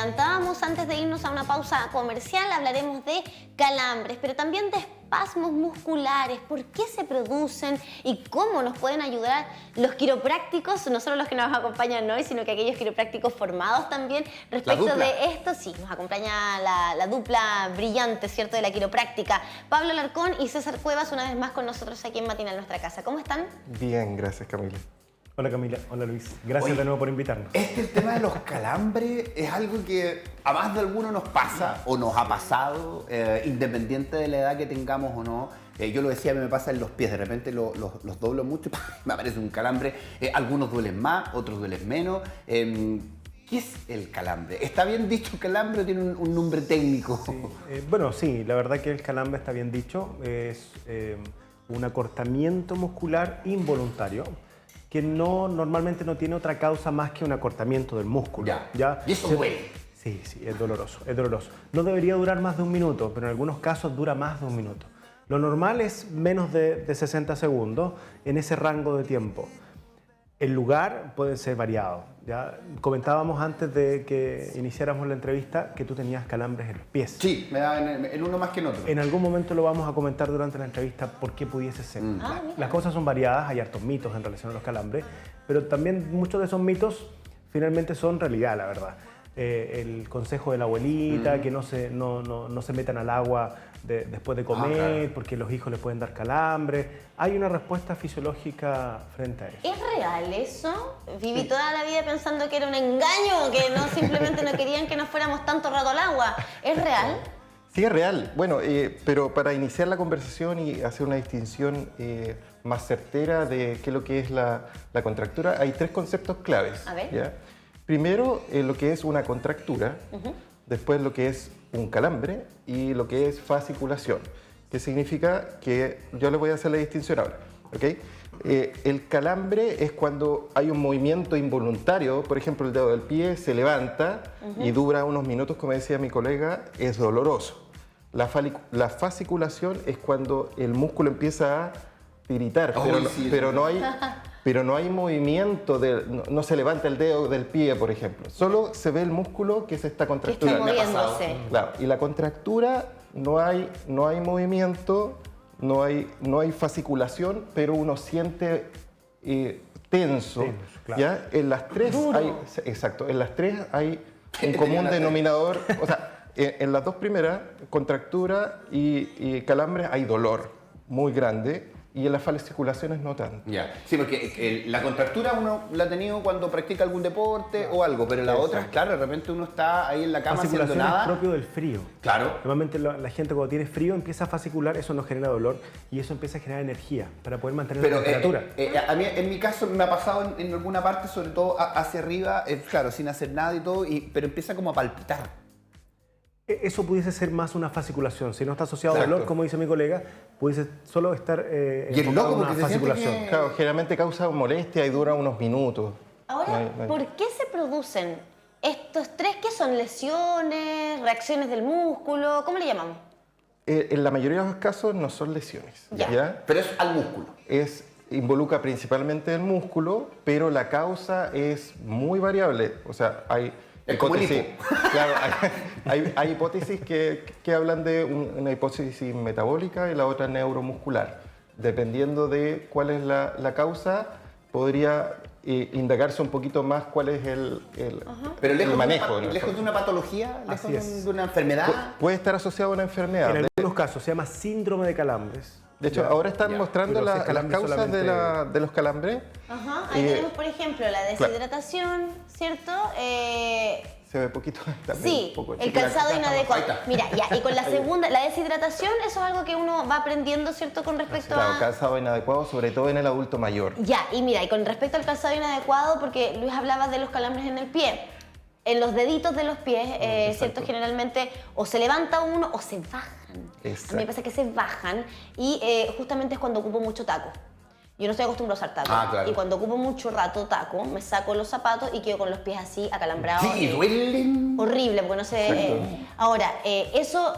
adelantábamos antes de irnos a una pausa comercial, hablaremos de calambres, pero también de espasmos musculares, por qué se producen y cómo nos pueden ayudar los quiroprácticos, no solo los que nos acompañan hoy, sino que aquellos quiroprácticos formados también respecto de esto. Sí, nos acompaña la dupla brillante, ¿cierto?, de la quiropráctica. Pablo Alarcón y César Cuevas, una vez más con nosotros aquí en Matinal Nuestra Casa. ¿Cómo están? Bien, gracias, Camila. Hola Camila, hola Luis. Gracias de nuevo por invitarnos. El tema de los calambres es algo que a más de alguno nos pasa o nos ha pasado, independiente de la edad que tengamos o no. Yo lo decía, me pasa en los pies, de repente los doblo mucho y me aparece un calambre. Algunos duelen más, otros duelen menos. ¿Qué es el calambre? ¿Está bien dicho calambre o tiene un nombre técnico? Sí. Bueno, sí, la verdad que el calambre está bien dicho. Es un acortamiento muscular involuntario que normalmente no tiene otra causa más que un acortamiento del músculo. ¿Ya? ¿Y eso duele? Sí, es doloroso, es doloroso. No debería durar más de un minuto, pero en algunos casos dura más de un minuto. Lo normal es menos de 60 segundos en ese rango de tiempo. El lugar puede ser variado. ¿Ya? Comentábamos antes de que iniciáramos la entrevista que tú tenías calambres en los pies. Sí, me da en uno más que en otro. En algún momento lo vamos a comentar durante la entrevista por qué pudiese ser. Las cosas son variadas, hay hartos mitos en relación a los calambres, pero también muchos de esos mitos finalmente son realidad, la verdad. El consejo de la abuelita, que no se metan al agua después de comer, porque los hijos les pueden dar calambre. Hay una respuesta fisiológica frente a eso. ¿Es real eso? Viví toda la vida pensando que era un engaño, que no simplemente no querían que nos fuéramos tanto rato al agua. ¿Es real? Sí, es real. Bueno, pero para iniciar la conversación y hacer una distinción más certera de qué es lo que es la contractura, hay tres conceptos claves. A ver. ¿Ya? Primero, lo que es una contractura, después lo que es un calambre y lo que es fasciculación, que significa que yo les voy a hacer la distinción ahora. ¿Okay? El calambre es cuando hay un movimiento involuntario, por ejemplo el dedo del pie se levanta y dura unos minutos, como decía mi colega, es doloroso. La fasciculación es cuando el músculo empieza a tiritar, pero no hay movimiento, no se levanta el dedo del pie, por ejemplo. Solo se ve el músculo que se está contracturando. Que está moviéndose. Claro, y la contractura no hay movimiento, no hay fasciculación, pero uno siente tenso. Claro. ¿Ya? En las tres hay un común denominador. O sea, en las dos primeras, contractura y calambres, hay dolor muy grande. Y en las fasciculaciones no tanto. Sí, porque la contractura uno la ha tenido cuando practica algún deporte o algo, pero la otra, claro, de repente uno está ahí en la cama haciendo nada. Es propio del frío. Claro. Normalmente la gente cuando tiene frío empieza a fascicular, eso nos genera dolor y eso empieza a generar energía para poder mantener la temperatura. A mí, en mi caso, me ha pasado en alguna parte, sobre todo hacia arriba, claro, sin hacer nada y todo, pero empieza como a palpitar. Eso pudiese ser más una fasciculación. Si no está asociado a dolor, como dice mi colega, pudiese solo estar y el loco una fasciculación. Claro, generalmente causa molestia y dura unos minutos. Ahora, ¿por qué se producen estos tres? ¿Qué son? ¿Lesiones? ¿Reacciones del músculo? ¿Cómo le llamamos? En la mayoría de los casos no son lesiones. ¿Ya? Pero es al músculo. Involucra principalmente el músculo, pero la causa es muy variable. O sea, hay hipótesis, claro, hay hipótesis que hablan de una hipótesis metabólica y la otra neuromuscular. Dependiendo de cuál es la causa, podría indagarse un poquito más cuál es el manejo. ¿Lejos de una patología? ¿Lejos de una enfermedad? Puede estar asociado a una enfermedad. En algunos casos se llama síndrome de calambres. De hecho, ahora están mostrando las causas de los calambres. Ahí tenemos, por ejemplo, la deshidratación, ¿cierto? Se ve poquito también. Sí, un poco el calzado inadecuado. Mira, y con la segunda, la deshidratación, eso es algo que uno va aprendiendo, ¿cierto? Con respecto a... calzado inadecuado, sobre todo en el adulto mayor. Y mira, y con respecto al calzado inadecuado, porque Luis hablaba de los calambres en el pie. En los deditos de los pies, ¿cierto? Generalmente o se levanta uno o se bajan. Exacto. A mí me pasa que se bajan y justamente es cuando ocupo mucho taco. Yo no estoy acostumbrado a usar taco. Claro. Y cuando ocupo mucho rato taco, me saco los zapatos y quedo con los pies así acalambrados. Sí, duelen. Horrible, porque no sé... ahora, eso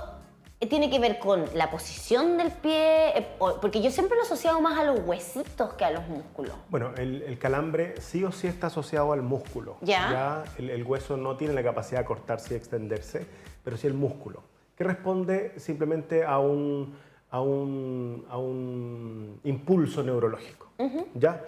¿Tiene que ver con la posición del pie? Porque yo siempre lo he asociado más a los huesitos que a los músculos. Bueno, el calambre sí o sí está asociado al músculo. Ya. El hueso no tiene la capacidad de cortarse y extenderse, pero sí el músculo, que responde simplemente a un impulso neurológico. ¿Ya?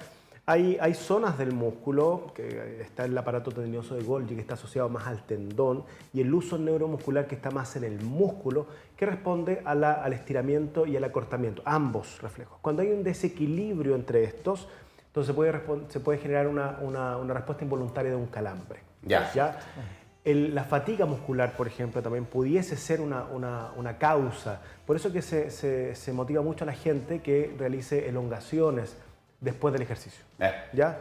Hay zonas del músculo, que está el aparato tendinoso de Golgi, que está asociado más al tendón, y el uso neuromuscular, que está más en el músculo, que responde al estiramiento y al acortamiento, ambos reflejos. Cuando hay un desequilibrio entre estos, entonces se puede generar una respuesta involuntaria de un calambre. ¿Ya? La fatiga muscular, por ejemplo, también pudiese ser una causa. Por eso que se motiva mucho a la gente que realice elongaciones después del ejercicio. ¿Ya?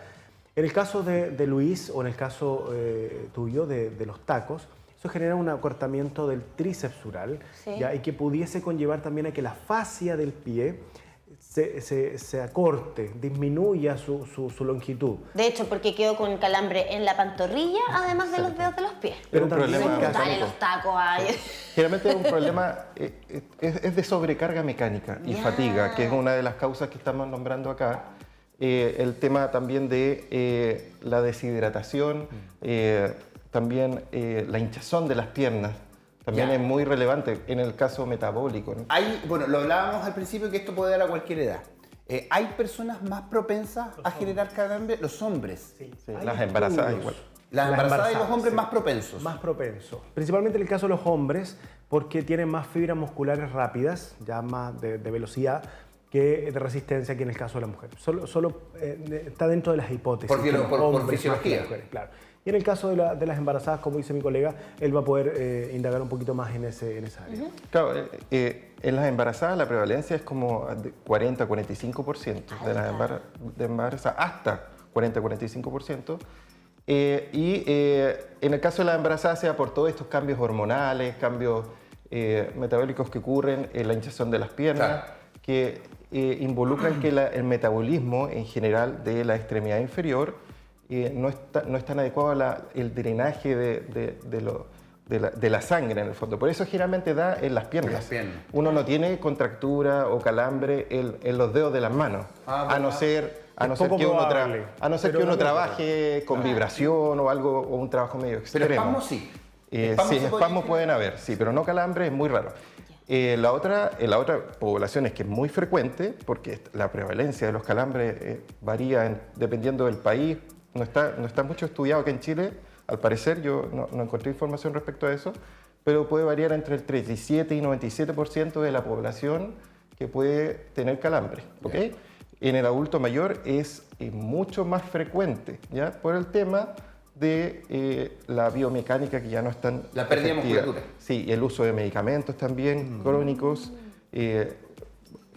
En el caso de Luis, o en el caso tuyo de los tacos, eso genera un acortamiento del tríceps sural, ¿ya? Y que pudiese conllevar también a que la fascia del pie se acorte, disminuya su longitud. De hecho, porque quedo con calambre en la pantorrilla, además de los dedos de los pies. Pero un problema Dale los tacos ahí. Generalmente es un problema es de sobrecarga mecánica y fatiga, que es una de las causas que estamos nombrando acá. El tema también de la deshidratación, también la hinchazón de las piernas, también es muy relevante en el caso metabólico, ¿no? Bueno, lo hablábamos al principio que esto puede dar a cualquier edad. ¿Hay personas más propensas a generar calambre? Los hombres. Sí, las embarazadas igual. Las embarazadas y los hombres más propensos. Más propensos. Principalmente en el caso de los hombres, porque tienen más fibras musculares rápidas, ya más de velocidad, que de resistencia que en el caso de la mujer. Solo está dentro de las hipótesis. Por fisiología. Claro. Y en el caso de las embarazadas, como dice mi colega, él va a poder indagar un poquito más en esa área. Claro, en las embarazadas la prevalencia es como de 40-45% de las embarazadas, hasta 40-45%. Y en el caso de las embarazadas sea por todos estos cambios hormonales, cambios metabólicos que ocurren en la hinchazón de las piernas, que involucran que el metabolismo en general de la extremidad inferior no es tan adecuado el drenaje de la sangre en el fondo. Por eso generalmente da en las piernas. Uno no tiene contractura o calambre en los dedos de las manos, a no ser que uno trabaje con vibración o algo, o un trabajo medio extremo. Pero espasmos sí. Espasmos pueden haber, sí, pero no calambre, es muy raro. La otra población es que es muy frecuente, porque la prevalencia de los calambres varía dependiendo del país. No está mucho estudiado aquí en Chile, al parecer, yo no encontré información respecto a eso, pero puede variar entre el 37 y 97% de la población que puede tener calambre, ¿ok? En el adulto mayor es mucho más frecuente, ¿ya? Por el tema de la biomecánica, que ya no es tan la pérdida de musculatura. Sí, el uso de medicamentos también crónicos.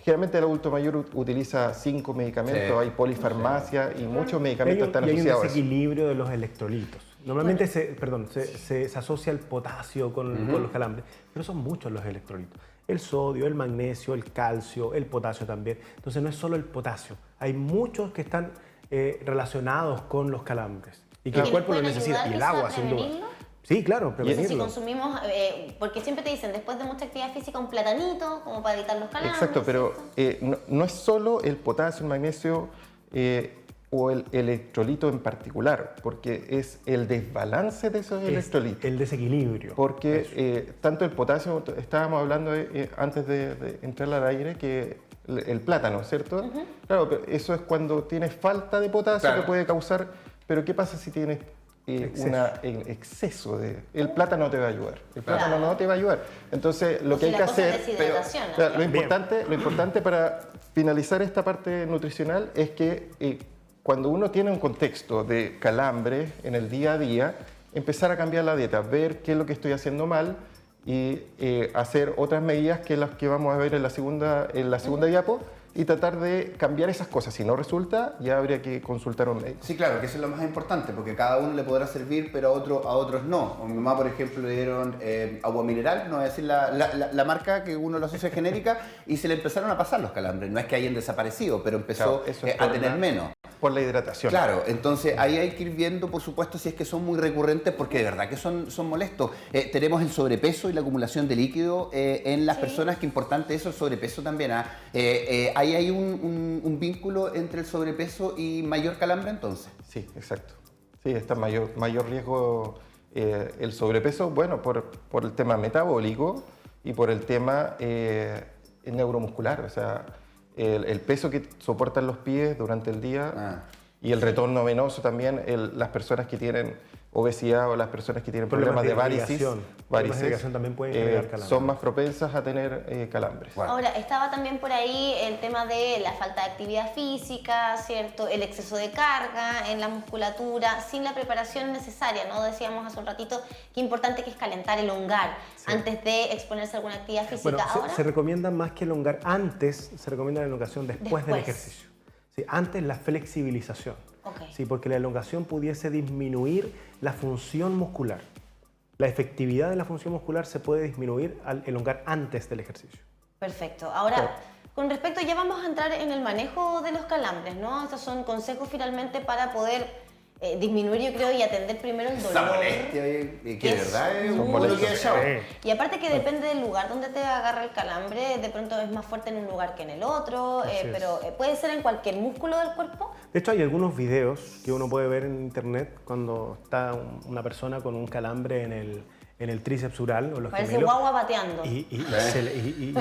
Generalmente el adulto mayor utiliza 5 medicamentos, hay polifarmacia y muchos medicamentos están asociados a eso. Hay un desequilibrio de los electrolitos. Normalmente se asocia el potasio con los calambres, pero son muchos los electrolitos. El sodio, el magnesio, el calcio, el potasio también. Entonces no es solo el potasio, hay muchos que están relacionados con los calambres y que el cuerpo lo necesita, y el agua sin duda. Sí, claro, prevenirlo. Si consumimos, porque siempre te dicen, después de mucha actividad física, un platanito, como para evitar los calambres. Exacto, pero no es solo el potasio, el magnesio o el electrolito en particular, porque es el desbalance de esos electrolitos. El desequilibrio. Porque tanto el potasio, estábamos hablando antes de entrar al aire, que el plátano, ¿cierto? Claro, pero eso es cuando tienes falta de potasio, que puede causar, pero ¿qué pasa si tienes exceso de... El plátano no te va a ayudar. El plátano no te va a ayudar. Entonces, lo que hay que hacer... Lo importante para finalizar esta parte nutricional es que cuando uno tiene un contexto de calambre en el día a día, empezar a cambiar la dieta, ver qué es lo que estoy haciendo mal y hacer otras medidas que las que vamos a ver en la segunda diapo, y tratar de cambiar esas cosas. Si no resulta, ya habría que consultar a un médico. Sí, claro, que eso es lo más importante, porque cada uno le podrá servir, pero a otros no. A mi mamá, por ejemplo, le dieron agua mineral, no voy a decir la marca que uno lo asocia genérica, y se le empezaron a pasar los calambres. No es que hayan desaparecido, pero empezó a tener menos. por la hidratación. Claro, entonces ahí hay que ir viendo, por supuesto, si es que son muy recurrentes, porque de verdad que son molestos. Tenemos el sobrepeso y la acumulación de líquido en las personas, que importante eso, el sobrepeso también. Ahí hay un vínculo entre el sobrepeso y mayor calambre, entonces. Sí, exacto. Sí, está mayor riesgo el sobrepeso, bueno, por el tema metabólico y por el tema neuromuscular, o sea, el peso que soportan los pies durante el día y el retorno venoso también, las personas que tienen obesidad o las personas que tienen problemas de varices también pueden generar calambres. son más propensas a tener calambres. Bueno. Ahora, estaba también por ahí el tema de la falta de actividad física, ¿cierto? El exceso de carga en la musculatura, sin la preparación necesaria, ¿no? Decíamos hace un ratito que importante que es calentar, elongar, antes de exponerse a alguna actividad física. Bueno, Ahora, se recomienda más que elongar antes, se recomienda la elongación después del ejercicio. Sí, antes la flexibilización. Okay. Sí, porque la elongación pudiese disminuir la función muscular. La efectividad de la función muscular se puede disminuir al elongar antes del ejercicio. Perfecto. Ahora, con respecto, ya vamos a entrar en el manejo de los calambres, ¿no? Estos son consejos finalmente para poder disminuir, yo creo, y atender primero el dolor. Esa molestia, que de verdad es muy un que Y aparte que depende del lugar donde te agarra el calambre, de pronto es más fuerte en un lugar que en el otro, pero puede ser en cualquier músculo del cuerpo. De hecho, hay algunos videos que uno puede ver en internet cuando está una persona con un calambre en el tríceps ural o los Parece gemelos. guagua bateando. Y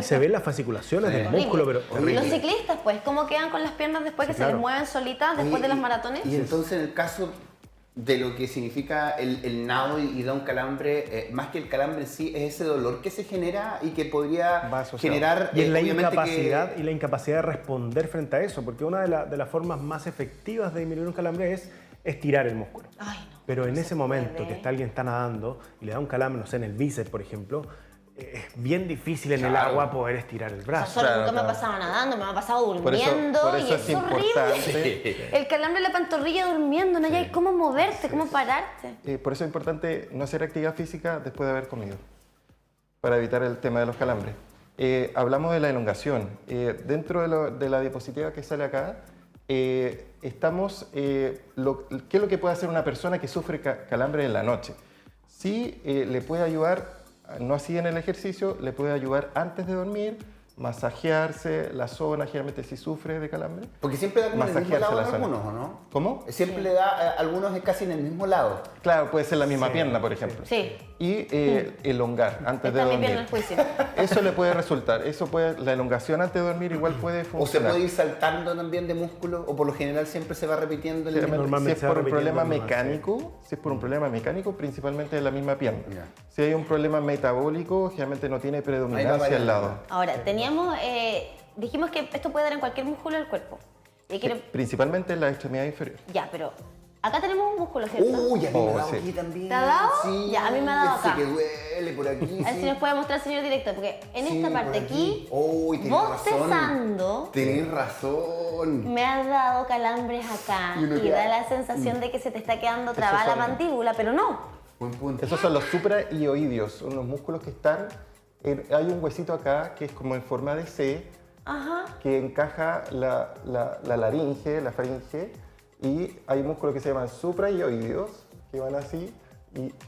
se ven las fasciculaciones del Horrible. músculo, pero Y los ciclistas, pues, ¿cómo quedan con las piernas después que se les mueven solitas después de las maratones? Y entonces, en el caso de lo que significa el nado y da un calambre, más que el calambre en sí, es ese dolor que se genera y que podría generar... Y es la obviamente incapacidad y la incapacidad de responder frente a eso, porque una de las formas más efectivas de disminuir un calambre es estirar el músculo. Ay, no. Pero en ese momento puede. que alguien está nadando y le da un calambre, no sé, en el bíceps, por ejemplo, es bien difícil en el agua poder estirar el O brazo. sea, nunca me ha pasado nadando, me ha pasado durmiendo por eso y es es horrible. importante. El calambre en la pantorrilla durmiendo, no hay cómo moverte, cómo pararte. Por eso es importante no hacer actividad física después de haber comido, para evitar el tema de los calambres. Hablamos de la elongación. Dentro de la diapositiva que sale acá, estamos, ¿qué es lo que puede hacer una persona que sufre calambre en la noche? Sí, le puede ayudar, no así en el ejercicio, le puede ayudar antes de dormir, masajearse la zona, generalmente si sufre de calambre. Porque siempre da como en el mismo Masajearse lado la en zona. algunos, ¿o no? ¿Cómo? Siempre le da, algunos es casi en el mismo lado. Claro, puede ser la misma pierna, por ejemplo. Sí. Y elongar antes de Está mi pierna dormir. el juicio. Eso le puede resultar. La elongación antes de dormir igual puede O se funcionar. puede ir saltando también de músculo, o por lo general siempre se va repitiendo el Generalmente, Normalmente si se es va por un problema repitiendo nomás, mecánico, si es por un problema mecánico, principalmente en la misma pierna. Ya. Si hay un problema metabólico, generalmente no tiene predominancia al lado. Ahora, teníamos, dijimos que esto puede dar en cualquier músculo del cuerpo. Y quiero- Principalmente en la extremidad inferior. Ya, pero acá tenemos un músculo, ¿cierto? Uy, a mí me ha dado sí. aquí también. ¿Te ha dado? Sí, Ya, a mí me ha dado ese acá. que duele por aquí. A ver si nos puede mostrar, señor director, porque en Sí, esta parte por aquí, Uy, tenés bostezando, Tenés razón. me has dado calambres acá Y uno y queda- da la sensación de que se te está quedando trabada la son- mandíbula, pero no. Buen punto. Esos son los supraioideos, son los músculos que están. Hay un huesito acá que es como en forma de C, Ajá. que encaja la laringe, la faringe, y hay músculos que se llaman supraioideos, que van así,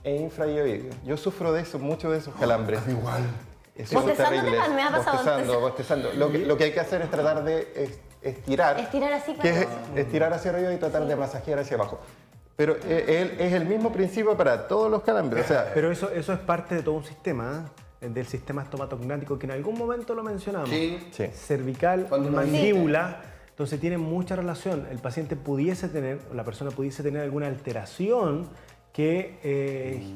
e infraioideos. Yo sufro de eso, mucho de esos calambres. Igual. Eso es Bostezando terrible. te me ha pasado Bostezando. Lo que hay que hacer es tratar de estirar. Estirar así Que es para... estirar hacia arriba y tratar de masajear hacia abajo. Pero es el mismo principio para todos los calambres. O sea, Pero eso es parte de todo un sistema, del sistema estomatognático que en algún momento lo mencionamos. Sí. sí. Cervical, Cuando uno mandíbula. Entonces tiene mucha relación. El paciente pudiese tener, o la persona pudiese tener alguna alteración que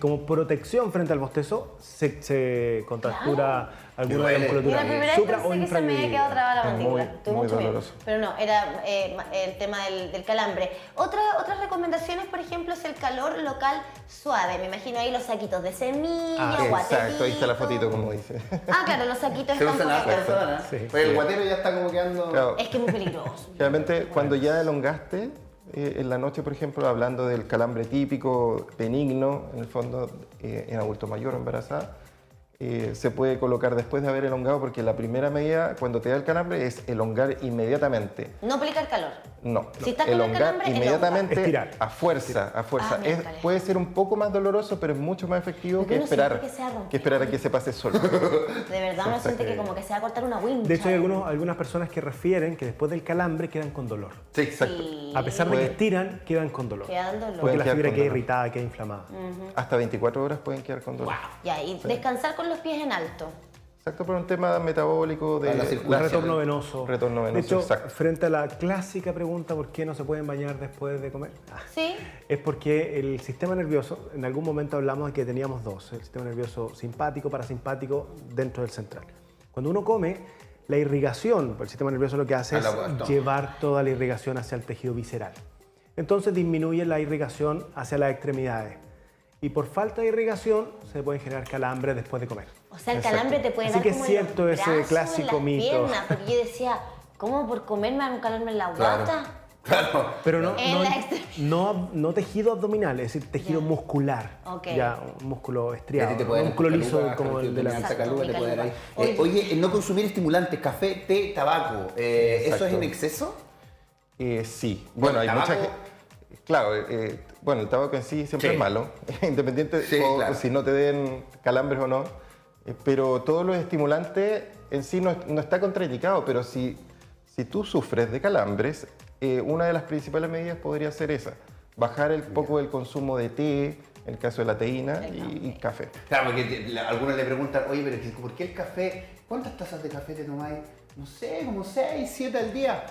como protección frente al bostezo se contractura alguna de las Mira, la musculaturas primera vez supra o pensé que se me había quedado infrayoideal. trabada la Es mandíbula. muy- Estuvo muy mucho bien. doloroso. Pero no, era el tema del calambre. Otras recomendaciones, por ejemplo, es el calor local suave. Me imagino ahí los saquitos de semilla, Exacto, ahí está la guaterito. fotito, como dice. Ah, claro, los saquitos Se están usan por a las acá. personas. Sí. Pues el guatero ya está como quedando. Claro. Es que es muy peligroso. Generalmente, cuando ya elongaste, en la noche, por ejemplo, hablando del calambre típico, benigno, en el fondo, en adulto mayor o embarazada, se puede colocar después de haber elongado, porque la primera medida, cuando te da el calambre, es elongar inmediatamente. No aplicar calor. No, Si está con el elongar calambre, inmediatamente Estirar. a fuerza, a fuerza. miércoles. Puede ser un poco más doloroso, pero es mucho más efectivo Porque que uno siente esperar, que se va a romper. que esperar a que se pase solo. De verdad uno siente que como que se va a cortar una wincha. De hecho, hay algunas personas que refieren que después del calambre quedan con dolor. Sí, exacto. Sí. A pesar de que Puede- estiran, quedan con dolor. Quedan dolor. Porque Pueden la quedar fibra con queda dolor. irritada, queda inflamada. Hasta 24 horas pueden quedar con dolor. Ya, y descansar con los pies en alto. Exacto, por un tema metabólico de Para la circulación. Retorno venoso. Retorno venoso, De hecho, exacto. frente a la clásica pregunta ¿por qué no se pueden bañar después de comer? ¿Sí? Es porque el sistema nervioso, en algún momento hablamos de que teníamos dos, el sistema nervioso simpático, parasimpático, dentro del central. Cuando uno come, la irrigación, el sistema nervioso lo que hace es llevar toda la irrigación hacia el tejido visceral. Entonces disminuye la irrigación hacia las extremidades. Y por falta de irrigación se pueden generar calambres después de comer. O sea, el calambre te puede Así dar que como es cierto en los ese brazos, clásico en las mito. piernas, porque yo decía, ¿cómo por comer me da un calambre en la guata? Claro. Pero no, En no, la extremidad. no tejido abdominal, es decir, tejido Ya. muscular. Ok. Ya, un músculo Y a estriado, ti te un puede dar músculo liso caluga, como el de la alta Exacto, caluga mi te puede dar ahí. caluga. Oye, no consumir estimulantes, café, té, tabaco, ¿eso Exacto. es en exceso? Sí. Bueno, Bueno, hay tabaco- mucha gente. Claro, bueno, el tabaco en sí siempre Sí. es malo, independiente Sí, o claro. si no te den calambres o no. Pero todos los estimulantes en sí no está contraindicado, pero si tú sufres de calambres, una de las principales medidas podría ser esa, bajar el poco del consumo de té, en el caso de la teína y café. Claro, porque algunos le preguntan, oye, pero ¿por qué el café? ¿Cuántas tazas de café te tomáis? No sé, como 6, 7 al día.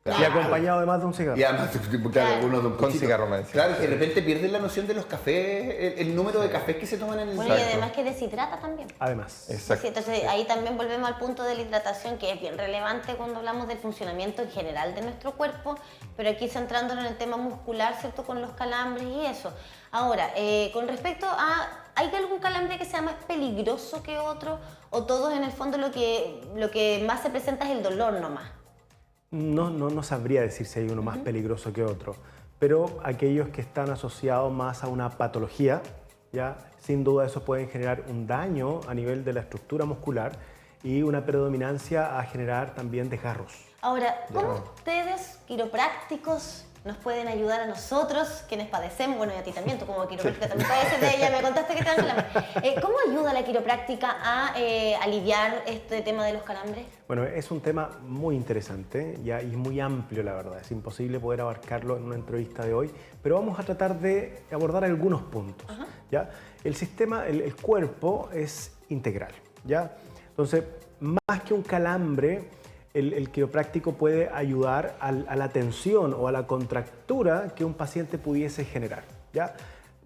Y acompañado de más de un cigarro. Y además, claro, algunos de un Con poquito. cigarro me decía. Claro, que de repente pierden la noción de los cafés, el número de cafés que se toman en el Bueno, y día. además que deshidrata también. Además. Exacto. Sí, entonces ahí también volvemos al punto de la hidratación, que es bien relevante cuando hablamos del funcionamiento en general de nuestro cuerpo, pero aquí centrándonos en el tema muscular, ¿cierto? Con los calambres y eso. Ahora, con respecto a, ¿hay algún calambre que sea más peligroso que otro? ¿O todos en el fondo lo que más se presenta es el dolor nomás? No sabría decir si hay uno más peligroso que otro, pero aquellos que están asociados más a una patología, ya sin duda eso pueden generar un daño a nivel de la estructura muscular y una predominancia a generar también desgarros. Ahora, ¿cómo ustedes, quiroprácticos, nos pueden ayudar a nosotros, quienes padecemos? Bueno, y a ti también, tú como quiropráctica también padeces de ella, me contaste que te dan calambres. ¿Cómo ayuda la quiropráctica a aliviar este tema de los calambres? Bueno, es un tema muy interesante ya, y muy amplio, la verdad. Es imposible poder abarcarlo en una entrevista de hoy, pero vamos a tratar de abordar algunos puntos. ¿Ya? El sistema, el cuerpo es integral. ¿Ya? Entonces, más que un calambre, el quiropráctico puede ayudar a la tensión o a la contractura que un paciente pudiese generar. ¿Ya?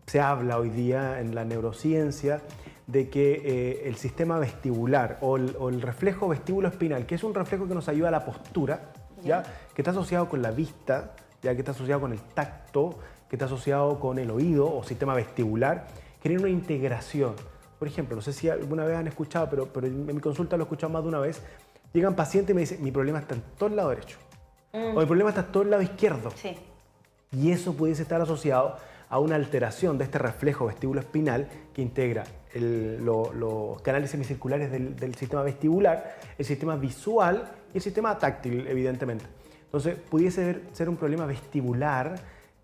Se habla hoy día en la neurociencia de que el sistema vestibular o el reflejo vestíbulo-espinal, que es un reflejo que nos ayuda a la postura, ¿ya? Que está asociado con la vista, ¿ya? Que está asociado con el tacto, que está asociado con el oído o sistema vestibular, genera una integración. Por ejemplo, no sé si alguna vez han escuchado, pero en mi consulta lo he escuchado más de una vez, llegan pacientes y me dicen, mi problema está en todo el lado derecho, o mi problema está en todo el lado izquierdo. Sí. Y eso pudiese estar asociado a una alteración de este reflejo vestíbulo-espinal que integra los canales semicirculares del sistema vestibular, el sistema visual y el sistema táctil, evidentemente. Entonces, pudiese ser un problema vestibular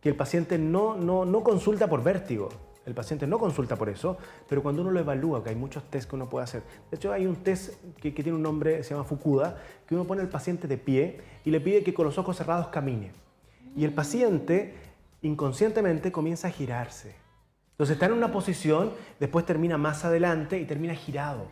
que el paciente no consulta por vértigo. El paciente no consulta por eso, pero cuando uno lo evalúa, que hay muchos test que uno puede hacer. De hecho, hay un test que tiene un nombre, se llama Fukuda, que uno pone al paciente de pie y le pide que con los ojos cerrados camine. Y el paciente inconscientemente comienza a girarse. Entonces está en una posición, después termina más adelante y termina girado.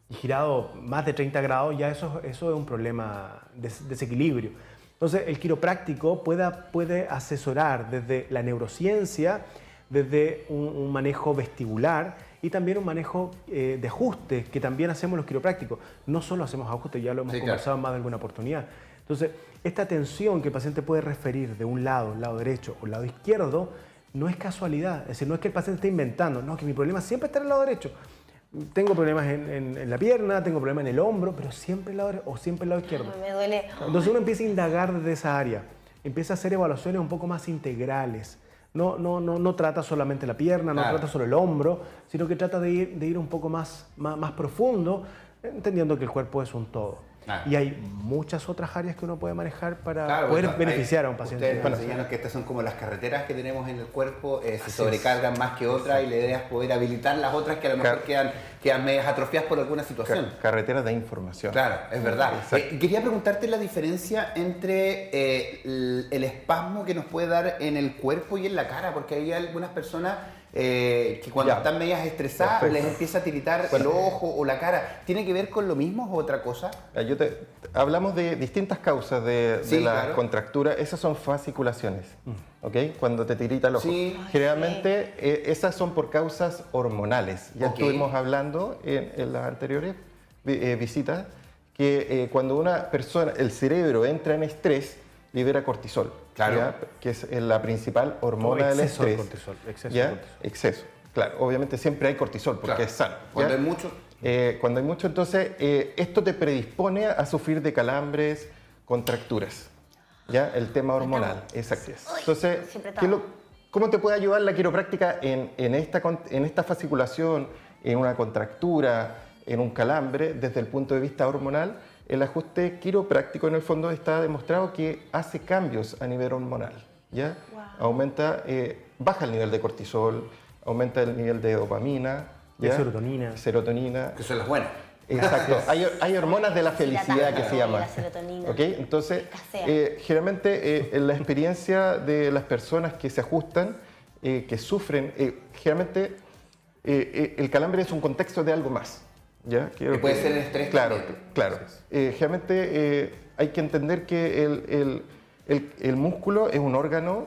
Y girado más de 30 grados, ya eso es un problema de desequilibrio. Entonces el quiropráctico puede asesorar desde la neurociencia, desde un manejo vestibular y también un manejo de ajuste, que también hacemos los quiroprácticos. No solo hacemos ajustes, ya lo hemos conversado en más de alguna oportunidad. Entonces, esta tensión que el paciente puede referir de un lado derecho o el lado izquierdo, no es casualidad. Es decir, no es que el paciente esté inventando, no, que mi problema siempre está en el lado derecho. Tengo problemas en la pierna, tengo problemas en el hombro, pero siempre el lado derecho o siempre el lado izquierdo. Me duele. Entonces uno empieza a indagar desde esa área, empieza a hacer evaluaciones un poco más integrales. No trata solamente la pierna, no trata solo el hombro, sino que trata de ir un poco más profundo, entendiendo que el cuerpo es un todo. Y hay muchas otras áreas que uno puede manejar para Claro, poder bueno, beneficiar a un paciente. Ustedes nos enseñaron que estas son como las carreteras que tenemos en el cuerpo, se sobrecargan más que otras y la idea es poder habilitar las otras que a lo mejor quedan medias atrofiadas por alguna situación. Carreteras de información. Claro, es verdad. Quería preguntarte la diferencia entre el espasmo que nos puede dar en el cuerpo y en la cara, porque hay algunas personas que cuando están medias estresadas les empieza a tiritar el ojo o la cara. ¿Tiene que ver con lo mismo o otra cosa? Hablamos de distintas causas de la contractura. Esas son fasciculaciones, ¿ok? Cuando te tirita el ojo. Generalmente esas son por causas hormonales. Ya estuvimos hablando en las anteriores visitas que cuando una persona, el cerebro entra en estrés, libera cortisol, que es la principal hormona del estrés. Exceso de cortisol. Exceso. Claro, obviamente siempre hay cortisol porque es sano. Cuando hay mucho. Cuando hay mucho, entonces esto te predispone a sufrir de calambres, contracturas. ¿Ya? El tema hormonal. Exacto. Entonces, ¿cómo te puede ayudar la quiropráctica en esta fasciculación, en una contractura, en un calambre, desde el punto de vista hormonal? El ajuste quiropráctico en el fondo está demostrado que hace cambios a nivel hormonal, ¿ya? Aumenta, baja el nivel de cortisol, aumenta el nivel de dopamina, de serotonina. Que son las buenas. Exacto. Hay hormonas de la felicidad que se llaman. La serotonina. ¿Okay? Entonces, generalmente en la experiencia de las personas que se ajustan, que sufren, generalmente el calambre es un contexto de algo más. ¿Ya? Que puede ser el estrés. Claro. Generalmente hay que entender que el músculo es un órgano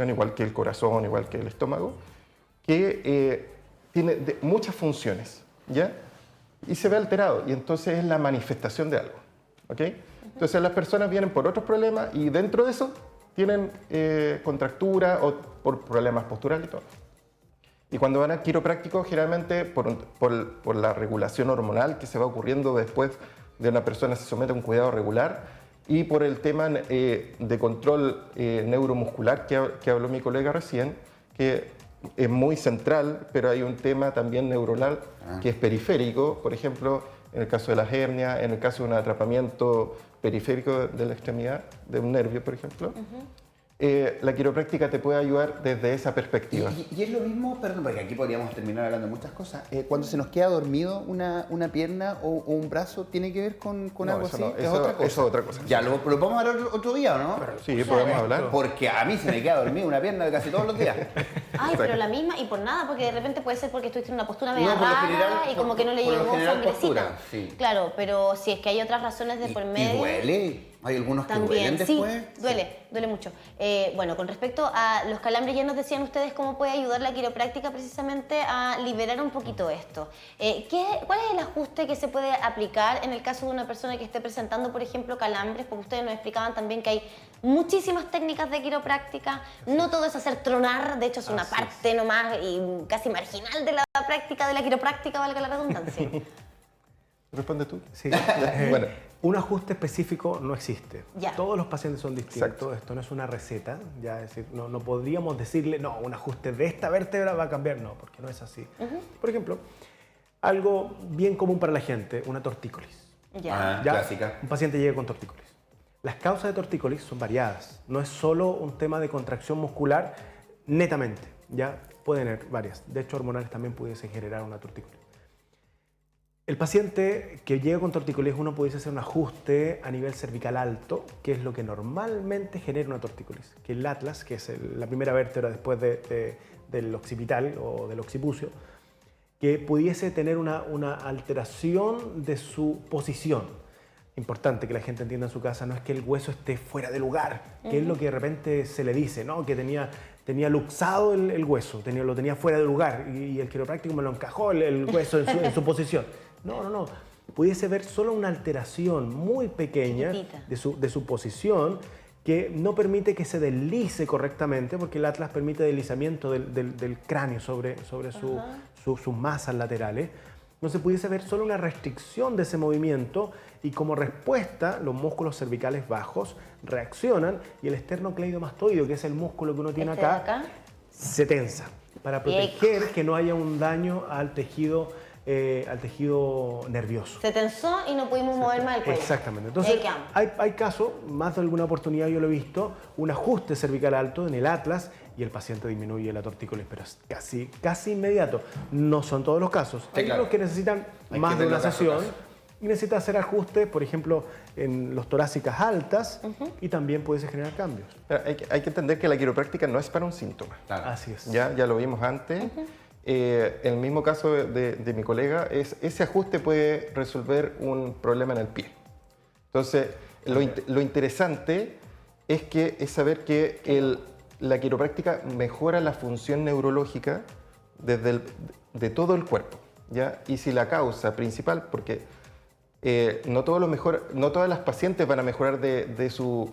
igual que el corazón, igual que el estómago, que tiene muchas funciones, ¿ya? Y se ve alterado, y entonces es la manifestación de algo, ¿ok? Entonces las personas vienen por otros problemas y dentro de eso tienen contractura o por problemas posturales y todo. Y cuando van al quiropráctico, generalmente por la regulación hormonal que se va ocurriendo después de una persona se somete a un cuidado regular y por el tema de control neuromuscular que habló mi colega recién, que es muy central, pero hay un tema también neuronal que es periférico, por ejemplo, en el caso de las hernias, en el caso de un atrapamiento periférico de la extremidad, de un nervio, por ejemplo. La quiropráctica te puede ayudar desde esa perspectiva. Y es lo mismo, perdón, porque aquí podríamos terminar hablando de muchas cosas. Cuando se nos queda dormido una pierna o un brazo, ¿tiene que ver con algo así? Es otra cosa. Eso es otra cosa. Ya, ¿lo podemos hablar otro día o no? Sí, podemos hablar. Porque a mí se me queda dormido una pierna casi todos los días. Ay, pero la misma y por nada, porque de repente puede ser porque estuviste en una postura media rara y como que no le llegó sangrecita. Claro, pero si es que hay otras razones de por medio. ¿Y duele? ¿Hay algunos que también, duelen después? Sí, duele mucho. Bueno, con respecto a los calambres, ya nos decían ustedes cómo puede ayudar la quiropráctica precisamente a liberar un poquito esto. ¿Cuál es el ajuste que se puede aplicar en el caso de una persona que esté presentando, por ejemplo, calambres? Porque ustedes nos explicaban también que hay muchísimas técnicas de quiropráctica, no todo es hacer tronar, de hecho es una parte nomás y casi marginal de la práctica de la quiropráctica, valga la redundancia. ¿Responde tú? Sí. Bueno, un ajuste específico no existe. Todos los pacientes son distintos. Exacto. Esto no es una receta. Ya, es decir, no podríamos decirle, no, un ajuste de esta vértebra va a cambiar. No, porque no es así. Por ejemplo, algo bien común para la gente, una tortícolis. Clásica. Un paciente llega con tortícolis. Las causas de tortícolis son variadas. No es solo un tema de contracción muscular netamente. Ya pueden haber varias. De hecho, hormonales también pudiesen generar una tortícolis. El paciente que llega con tortícolis, uno pudiese hacer un ajuste a nivel cervical alto, que es lo que normalmente genera una tortícolis, que el atlas, que es la primera vértebra después del occipital o del occipucio, que pudiese tener una alteración de su posición. Importante que la gente entienda en su casa, no es que el hueso esté fuera de lugar, que es lo que de repente se le dice, ¿no? Que tenía luxado el hueso, lo tenía fuera de lugar y el quiropráctico me lo encajó el hueso en su posición. No. Pudiese ver solo una alteración muy pequeña de su posición que no permite que se deslice correctamente porque el atlas permite deslizamiento del cráneo sobre sus masas laterales. Entonces pudiese ver solo una restricción de ese movimiento y como respuesta los músculos cervicales bajos reaccionan y el esternocleidomastoideo, que es el músculo que uno tiene acá, se tensa para proteger que no haya un daño al tejido al tejido nervioso. Se tensó y no pudimos mover más el cuello. Exactamente. Entonces, quedamos. hay casos, más de alguna oportunidad yo lo he visto, un ajuste cervical alto en el atlas y el paciente disminuye la tortícolis, pero es casi inmediato. No son todos los casos. Sí, Hay claro. los que necesitan Hay más que de una verlo caso a sesión caso. y necesita hacer ajustes, por ejemplo, en los torácicas altas y también puede generar cambios. Pero hay que entender que la quiropráctica no es para un síntoma. Claro. Así es. Ya lo vimos antes. El mismo caso de mi colega, ese ajuste puede resolver un problema en el pie. Entonces, lo interesante es saber que la quiropráctica mejora la función neurológica de todo el cuerpo, ¿ya? Y si la causa principal, porque no todas las pacientes van a mejorar de sus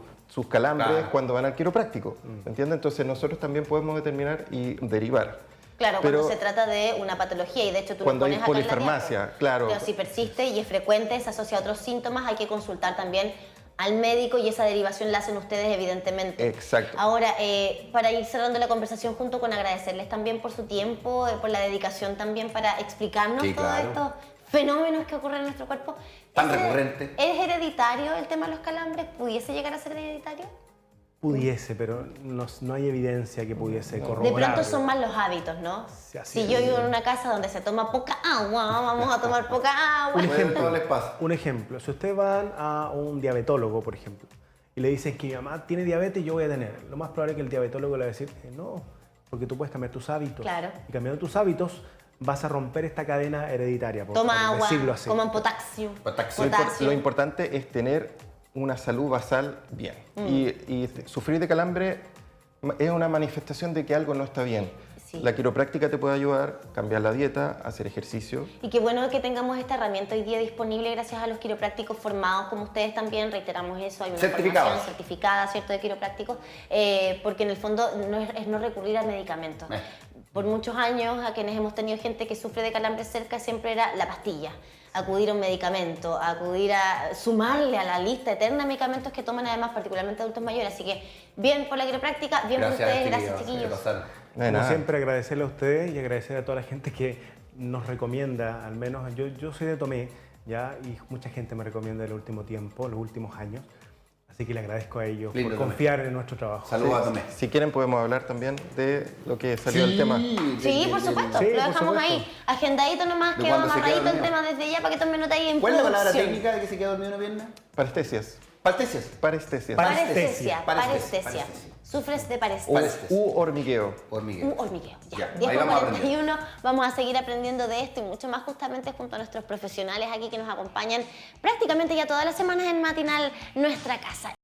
calambres Claro. cuando van al quiropráctico, ¿entiendes? Entonces nosotros también podemos determinar y derivar. Claro, Pero cuando se trata de una patología y de hecho tú cuando lo hay pones acá en la polifarmacia, diapo. claro. Pero si persiste y es frecuente, se asocia a otros síntomas, hay que consultar también al médico y esa derivación la hacen ustedes evidentemente. Exacto. Ahora, para ir cerrando la conversación junto con agradecerles también por su tiempo, por la dedicación también para explicarnos Sí, todos claro. estos fenómenos que ocurren en nuestro cuerpo. Tan recurrente. ¿Es hereditario el tema de los calambres? ¿Pudiese llegar a ser hereditario? Pudiese, pero no hay evidencia que pudiese corroborar. De pronto son más los hábitos, ¿no? Sí, así Si es. yo vivo en una casa donde se toma poca agua, vamos a tomar poca agua. Un ejemplo. Todo les pasa. Un ejemplo, si ustedes van a un diabetólogo, por ejemplo, y le dicen que mi mamá tiene diabetes y yo voy a tener, lo más probable es que el diabetólogo le va a decir no, porque tú puedes cambiar tus hábitos. Claro. Y cambiando tus hábitos vas a romper esta cadena hereditaria, por Toma agua, decirlo así. coman potasio. Potasio. Potasio. Lo importante es tener una salud basal bien. Y sufrir de calambre es una manifestación de que algo no está bien. Sí. La quiropráctica te puede ayudar a cambiar la dieta, a hacer ejercicio. Y qué bueno que tengamos esta herramienta hoy día disponible gracias a los quiroprácticos formados como ustedes también, reiteramos eso, hay una Certificados. formación certificada, ¿cierto?, de quiroprácticos, porque en el fondo es no recurrir a medicamentos. Por muchos años, a quienes hemos tenido gente que sufre de calambre cerca, siempre era la pastilla, acudir a un medicamento, acudir a sumarle a la lista eterna de medicamentos que toman además particularmente adultos mayores. Así que bien por la quiropráctica, bien por ustedes, gracias se chiquillos. pasaron. No hay Como nada. siempre, agradecerle a ustedes y agradecer a toda la gente que nos recomienda, al menos yo soy de Tomé, ¿ya? Y mucha gente me recomienda el último tiempo, los últimos años. Así que le agradezco a ellos Lindo, por Tomé. confiar en nuestro trabajo. Saludos a Tomé. Si quieren podemos hablar también de lo que salió del tema. Sí, por supuesto, Sí, lo por dejamos supuesto. ahí, agendadito nomás, ¿De quedó cuándo se queda amarradito el dormido? tema desde ya para que tomen nota ahí en ¿Cuál es la palabra producción. técnica de que se queda dormido una pierna? Parestesias. Parestesias. Parestesias. Parestesia, Parestesia. parestesia. Sufres de U, parestesia. hormigueo. Hormiguero. Hormigueo, ya. Ya, 10 ahí por vamos a 41, vamos a seguir aprendiendo de esto y mucho más justamente junto a nuestros profesionales aquí que nos acompañan prácticamente ya todas las semanas en Matinal Nuestra Casa.